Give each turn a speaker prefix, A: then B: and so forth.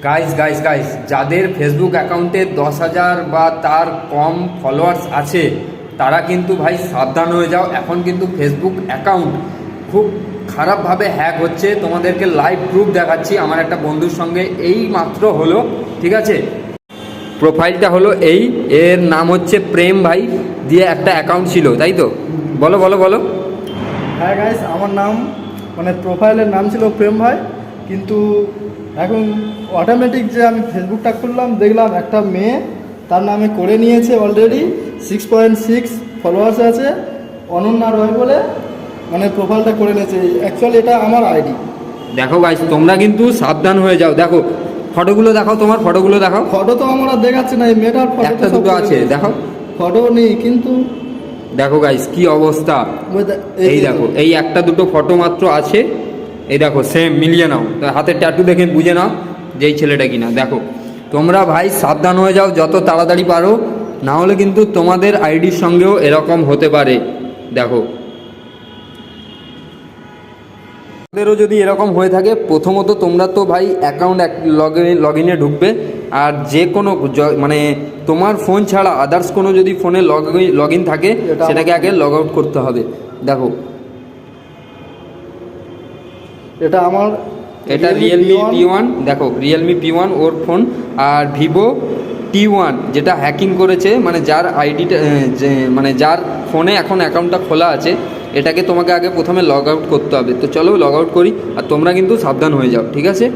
A: Guys guys guys যাদের Facebook অ্যাকাউন্টে 10,000 বা তার কম ফলোয়ার্স আছে তারা কিন্তু ভাই সাবধান হয়ে যাও। এখন কিন্তু ফেসবুক অ্যাকাউন্ট খুব খারাপভাবে হ্যাক হচ্ছে। তোমাদেরকে লাইভ প্রুফ দেখাচ্ছি। আমার একটা বন্ধুর সঙ্গে এই মাত্র হলো, ঠিক আছে। প্রোফাইলটা হলো এর নাম হচ্ছে প্রেম ভাই দিয়ে একটা অ্যাকাউন্ট ছিল, তাই তো? বলো বলো বলো।
B: হ্যাঁ গাইস, আমার নাম প্রোফাইলের নাম ছিল প্রেম ভাই, কিন্তু এখন অটোমেটিক যে আমি ফেসবুকটা খুললাম দেখলাম একটা মেয়ে তার নামে করে নিয়েছে অলরেডি 6.6 ফলোয়ার্স আছে, অনন্যা রয় বলে প্রোফাইলটা করে নিয়েছে। অ্যাকচুয়ালি এটা আমার আইডি।
A: দেখো গাইস তোমরা কিন্তু সাবধান হয়ে যাও। দেখো ফটোগুলো দেখাও, তোমার ফটোগুলো দেখাও।
B: ফটো তো আমার আর দেখাচ্ছে না, এই মেয়েটার ফটো
A: একটা দুটো আছে, দেখো।
B: ফটো নেই কিন্তু
A: দেখো গাইস কি অবস্থা। এই দেখো এই একটা দুটো ফটো মাত্র আছে। এই দেখো সেম মিলিয়ে নাও, হাতের ট্যাটু দেখে বুঝে নাও যে এই ছেলেটা কিনা। দেখো তোমরা ভাই সাবধান হয়ে যাও যত তাড়াতাড়ি পারো, না হলে কিন্তু তোমাদের আইডির সঙ্গেও এরকম হতে পারে। দেখো তোমাদেরও যদি এরকম হয়ে থাকে, প্রথমত তোমরা তো ভাই অ্যাকাউন্ট লগ ইনে ঢুকবে, আর যে কোনো তোমার ফোন ছাড়া আদার্স কোনো যদি ফোনে লগ ইন থাকে সেটাকে আগে লগ আউট করতে হবে। দেখো এটা রিয়েলমি P1, দেখো রিয়েলমি P1 ওর ফোন, আর ভিভো T1 যেটা হ্যাকিং করেছে, যার আইডিটা যার ফোনে এখন অ্যাকাউন্টটা খোলা আছে, এটাকে তোমাকে আগে প্রথমে লগ আউট করতে হবে। তো চলো লগ আউট করি, আর তোমরা কিন্তু সাবধান হয়ে যাও, ঠিক আছে।